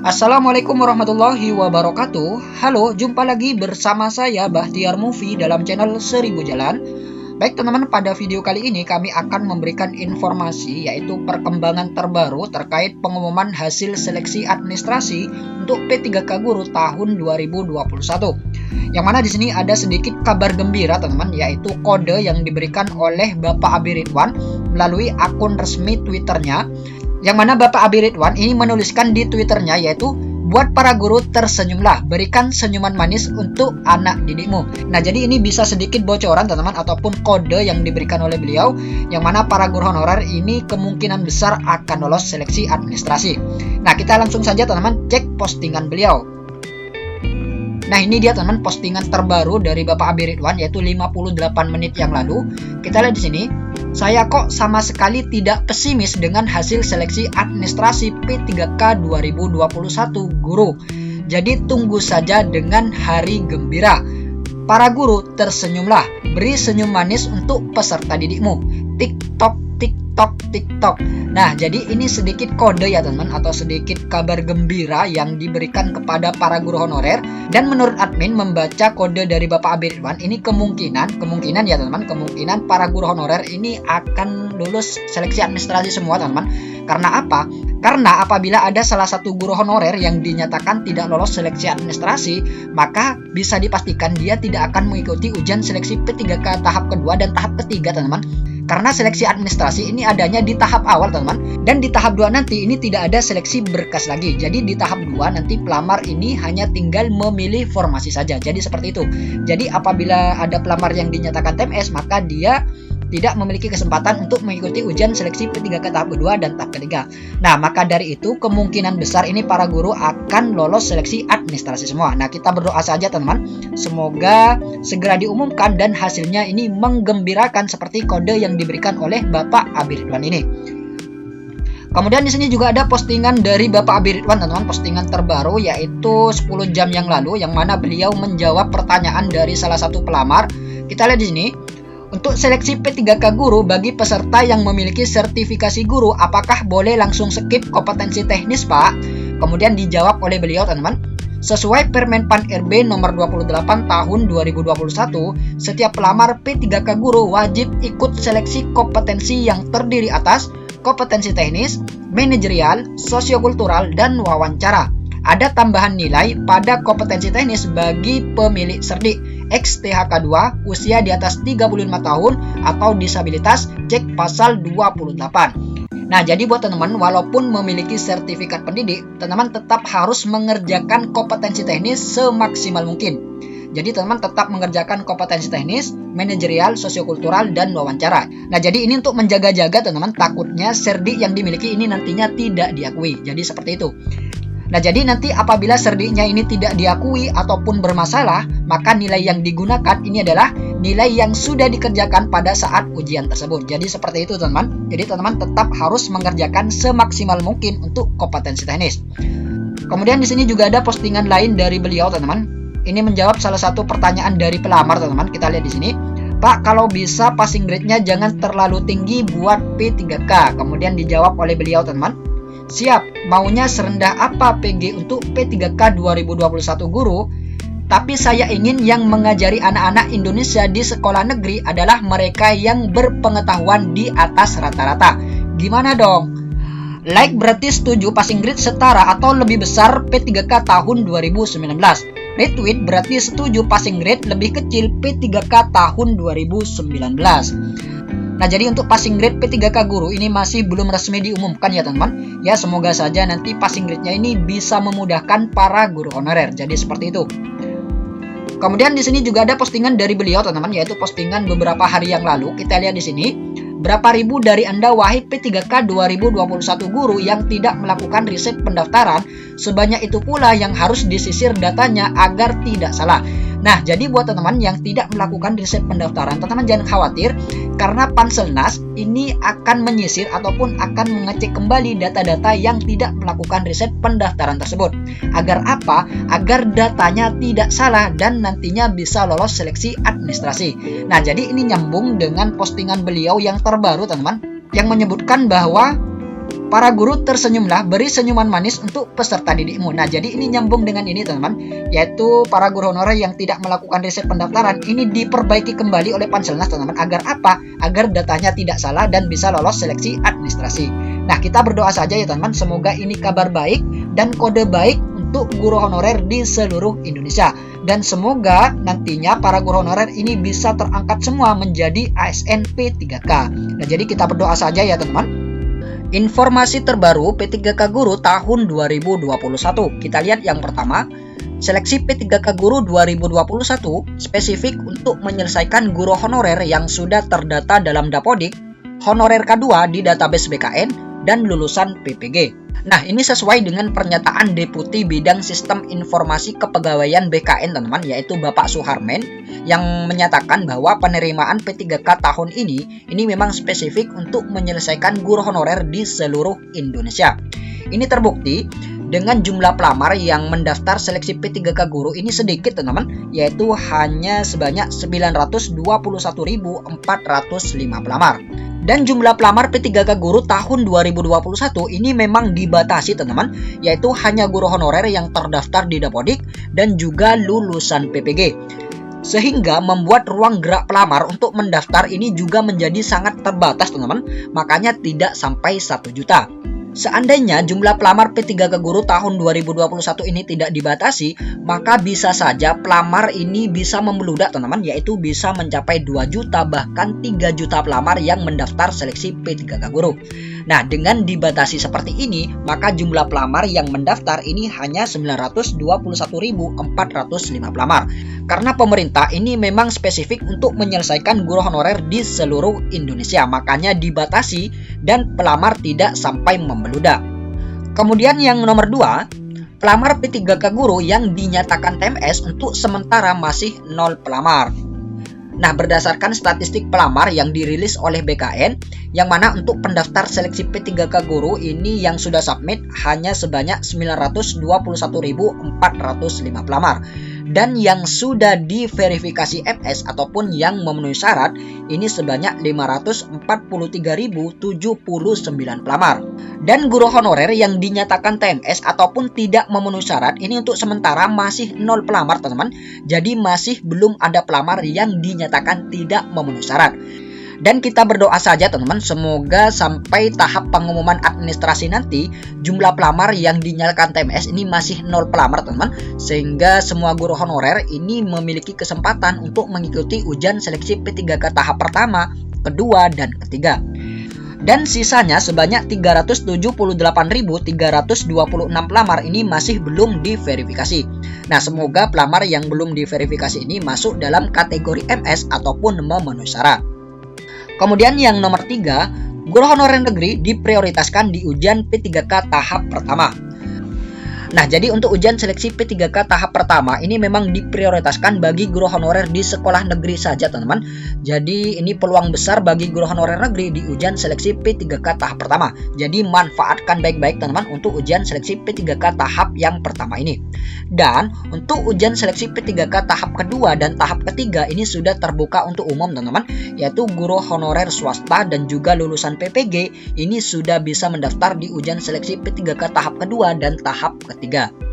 Assalamualaikum warahmatullahi wabarakatuh. Halo, jumpa lagi bersama saya Bahtiar Movie dalam channel 1000 Jalan. Baik teman-teman, pada video kali ini kami akan memberikan informasi yaitu perkembangan terbaru terkait pengumuman hasil seleksi administrasi untuk P3K Guru tahun 2021. Yang mana di sini ada sedikit kabar gembira teman-teman, yaitu kode yang diberikan oleh Bapak Abi Ridwan melalui akun resmi Twitternya. Yang mana Bapak Abi Ridwan ini menuliskan di Twitternya yaitu, buat para guru tersenyumlah, berikan senyuman manis untuk anak didikmu. Nah, jadi ini bisa sedikit bocoran teman-teman ataupun kode yang diberikan oleh beliau, yang mana para guru honorer ini kemungkinan besar akan lolos seleksi administrasi. Nah, kita langsung saja teman-teman cek postingan beliau. Nah, ini dia teman-teman postingan terbaru dari Bapak Abi Ridwan yaitu 58 menit yang lalu. Kita lihat di sini. Saya kok sama sekali tidak pesimis dengan hasil seleksi administrasi P3K 2021 guru. Jadi tunggu saja dengan hari gembira. Para guru tersenyumlah, beri senyum manis untuk peserta didikmu. TikTok, TikTok, TikTok. Nah, jadi ini sedikit kode ya teman-teman, atau sedikit kabar gembira yang diberikan kepada para guru honorer. Dan menurut admin membaca kode dari Bapak Abi Ridwan, ini kemungkinan ya teman-teman, kemungkinan para guru honorer ini akan lulus seleksi administrasi semua teman-teman. Karena apa? Karena apabila ada salah satu guru honorer yang dinyatakan tidak lolos seleksi administrasi, maka bisa dipastikan dia tidak akan mengikuti ujian seleksi P3K tahap kedua dan tahap ketiga teman-teman. Karena seleksi administrasi ini adanya di tahap awal teman-teman, dan di tahap 2 nanti ini tidak ada seleksi berkas lagi. Jadi di tahap 2 nanti pelamar ini hanya tinggal memilih formasi saja. Jadi seperti itu. Jadi apabila ada pelamar yang dinyatakan TMS, maka dia tidak memiliki kesempatan untuk mengikuti ujian seleksi P3K tahap kedua dan tahap ketiga. Nah, maka dari itu kemungkinan besar ini para guru akan lolos seleksi administrasi semua. Nah, kita berdoa saja teman-teman, semoga segera diumumkan dan hasilnya ini menggembirakan seperti kode yang diberikan oleh Bapak Abi Ridwan ini. Kemudian di sini juga ada postingan dari Bapak Abi Ridwan teman-teman, postingan terbaru yaitu 10 jam yang lalu, yang mana beliau menjawab pertanyaan dari salah satu pelamar. Kita lihat di sini. Untuk seleksi P3K guru bagi peserta yang memiliki sertifikasi guru, apakah boleh langsung skip kompetensi teknis, Pak? Kemudian dijawab oleh beliau, teman-teman. Sesuai Permen Pan RB nomor 28 tahun 2021, setiap pelamar P3K guru wajib ikut seleksi kompetensi yang terdiri atas kompetensi teknis, manajerial, sosiokultural, dan wawancara. Ada tambahan nilai pada kompetensi teknis bagi pemilik serdik XTHK 2 usia di atas 35 tahun atau disabilitas, cek pasal 28. Nah, jadi buat teman-teman, walaupun memiliki sertifikat pendidik, teman-teman tetap harus mengerjakan kompetensi teknis semaksimal mungkin. Jadi teman-teman tetap mengerjakan kompetensi teknis, manajerial, sosiokultural, dan wawancara. Nah, jadi ini untuk menjaga-jaga teman-teman, takutnya serdik yang dimiliki ini nantinya tidak diakui. Jadi seperti itu. Nah, jadi nanti apabila serdiknya ini tidak diakui ataupun bermasalah, maka nilai yang digunakan ini adalah nilai yang sudah dikerjakan pada saat ujian tersebut. Jadi seperti itu teman-teman. Jadi teman-teman tetap harus mengerjakan semaksimal mungkin untuk kompetensi teknis. Kemudian di sini juga ada postingan lain dari beliau teman-teman. Ini menjawab salah satu pertanyaan dari pelamar teman-teman. Kita lihat di sini. Pak, kalau bisa passing grade-nya jangan terlalu tinggi buat P3K. Kemudian dijawab oleh beliau teman-teman. Siap, maunya serendah apa PG untuk P3K 2021 guru? Tapi saya ingin yang mengajari anak-anak Indonesia di sekolah negeri adalah mereka yang berpengetahuan di atas rata-rata. Gimana dong? Like berarti setuju passing grade setara atau lebih besar P3K tahun 2019. Retweet berarti setuju passing grade lebih kecil P3K tahun 2019. Nah, jadi untuk passing grade P3K guru ini masih belum resmi diumumkan ya teman-teman. Ya, semoga saja nanti passing grade-nya ini bisa memudahkan para guru honorer. Jadi seperti itu. Kemudian di sini juga ada postingan dari beliau teman-teman, yaitu postingan beberapa hari yang lalu. Kita lihat di sini. Berapa ribu dari Anda wahai P3K 2021 guru yang tidak melakukan riset pendaftaran, sebanyak itu pula yang harus disisir datanya agar tidak salah. Nah, jadi buat teman-teman yang tidak melakukan riset pendaftaran, teman-teman jangan khawatir karena Panselnas ini akan menyisir ataupun akan mengecek kembali data-data yang tidak melakukan riset pendaftaran tersebut. Agar apa? Agar datanya tidak salah dan nantinya bisa lolos seleksi administrasi. Nah, jadi ini nyambung dengan postingan beliau yang terbaru, teman-teman, yang menyebutkan bahwa para guru tersenyumlah, beri senyuman manis untuk peserta didikmu. Nah, jadi ini nyambung dengan ini, teman-teman, yaitu para guru honorer yang tidak melakukan riset pendaftaran ini diperbaiki kembali oleh Panselnas, teman-teman. Agar apa? Agar datanya tidak salah dan bisa lolos seleksi administrasi. Nah, kita berdoa saja ya, teman-teman, semoga ini kabar baik dan kode baik untuk guru honorer di seluruh Indonesia. Dan semoga nantinya para guru honorer ini bisa terangkat semua menjadi ASN P3K. Nah, jadi kita berdoa saja ya, teman-teman. Informasi terbaru P3K Guru tahun 2021. Kita lihat yang pertama, seleksi P3K Guru 2021 spesifik untuk menyelesaikan guru honorer yang sudah terdata dalam Dapodik, honorer K2 di database BKN, dan lulusan PPG. Nah, ini sesuai dengan pernyataan Deputi Bidang Sistem Informasi Kepegawaian BKN, teman-teman, yaitu Bapak Suharmen, yang menyatakan bahwa penerimaan P3K tahun ini memang spesifik untuk menyelesaikan guru honorer di seluruh Indonesia. Ini terbukti dengan jumlah pelamar yang mendaftar seleksi P3K Guru ini sedikit, teman-teman, yaitu hanya sebanyak 921.405 pelamar. Dan jumlah pelamar P3K Guru tahun 2021 ini memang dibatasi, teman-teman, yaitu hanya guru honorer yang terdaftar di Dapodik dan juga lulusan PPG. Sehingga membuat ruang gerak pelamar untuk mendaftar ini juga menjadi sangat terbatas, teman-teman. Makanya tidak sampai 1 juta. Seandainya jumlah pelamar P3K Guru tahun 2021 ini tidak dibatasi, maka bisa saja pelamar ini bisa membeludak, teman-teman, yaitu bisa mencapai 2 juta bahkan 3 juta pelamar yang mendaftar seleksi P3K Guru. Nah, dengan dibatasi seperti ini, maka jumlah pelamar yang mendaftar ini hanya 921.405 pelamar. Karena pemerintah ini memang spesifik untuk menyelesaikan guru honorer di seluruh Indonesia, makanya dibatasi dan pelamar tidak sampai membeludak. Kemudian yang nomor 2, pelamar P3K Guru yang dinyatakan TMS untuk sementara masih 0 pelamar. Nah, berdasarkan statistik pelamar yang dirilis oleh BKN, yang mana untuk pendaftar seleksi P3K Guru ini yang sudah submit hanya sebanyak 921.405 pelamar. Dan yang sudah diverifikasi MS ataupun yang memenuhi syarat ini sebanyak 543.079 pelamar. Dan guru honorer yang dinyatakan TMS ataupun tidak memenuhi syarat ini untuk sementara masih 0 pelamar, teman-teman. Jadi masih belum ada pelamar yang dinyatakan tidak memenuhi syarat. Dan kita berdoa saja, teman-teman, semoga sampai tahap pengumuman administrasi nanti jumlah pelamar yang dinyatakan TMS ini masih 0 pelamar, teman-teman, sehingga semua guru honorer ini memiliki kesempatan untuk mengikuti ujian seleksi P3K tahap pertama, kedua, dan ketiga. Dan sisanya sebanyak 378.326 pelamar ini masih belum diverifikasi. Nah, semoga pelamar yang belum diverifikasi ini masuk dalam kategori MS ataupun memenuhi syarat. Kemudian yang nomor 3, guru honorer negeri diprioritaskan di ujian P3K tahap pertama. Nah, jadi untuk ujian seleksi P3K tahap pertama ini memang diprioritaskan bagi guru honorer di sekolah negeri saja, teman-teman. Jadi ini peluang besar bagi guru honorer negeri di ujian seleksi P3K tahap pertama. Jadi manfaatkan baik-baik, teman-teman, untuk ujian seleksi P3K tahap yang pertama ini. Dan untuk ujian seleksi P3K tahap kedua dan tahap ketiga ini sudah terbuka untuk umum, teman-teman, yaitu guru honorer swasta dan juga lulusan PPG ini sudah bisa mendaftar di ujian seleksi P3K tahap kedua dan tahap ketiga.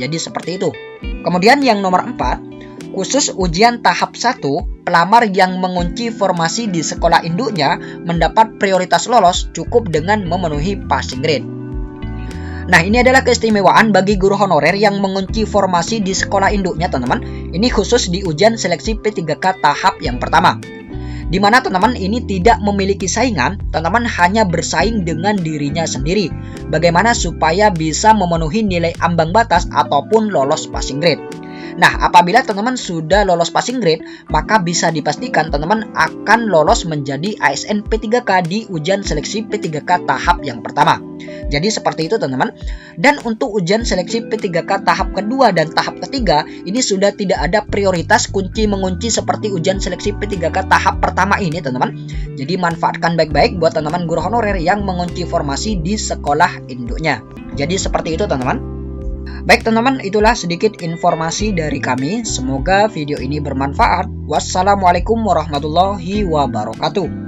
Jadi seperti itu. Kemudian yang nomor 4, khusus ujian tahap 1, pelamar yang mengunci formasi di sekolah induknya mendapat prioritas lolos cukup dengan memenuhi passing grade. Nah, ini adalah keistimewaan bagi guru honorer yang mengunci formasi di sekolah induknya, teman-teman. Ini khusus di ujian seleksi P3K tahap yang pertama. Di mana teman-teman ini tidak memiliki saingan, teman-teman hanya bersaing dengan dirinya sendiri. Bagaimana supaya bisa memenuhi nilai ambang batas ataupun lolos passing grade. Nah, apabila teman-teman sudah lolos passing grade, maka bisa dipastikan teman-teman akan lolos menjadi ASN P3K di ujian seleksi P3K tahap yang pertama. Jadi seperti itu teman-teman. Dan untuk ujian seleksi P3K tahap kedua dan tahap ketiga, ini sudah tidak ada prioritas kunci mengunci seperti ujian seleksi P3K tahap pertama ini teman-teman. Jadi manfaatkan baik-baik buat teman-teman guru honorer yang mengunci formasi di sekolah induknya. Jadi seperti itu teman-teman. Baik teman-teman, itulah sedikit informasi dari kami. Semoga video ini bermanfaat. Wassalamualaikum warahmatullahi wabarakatuh.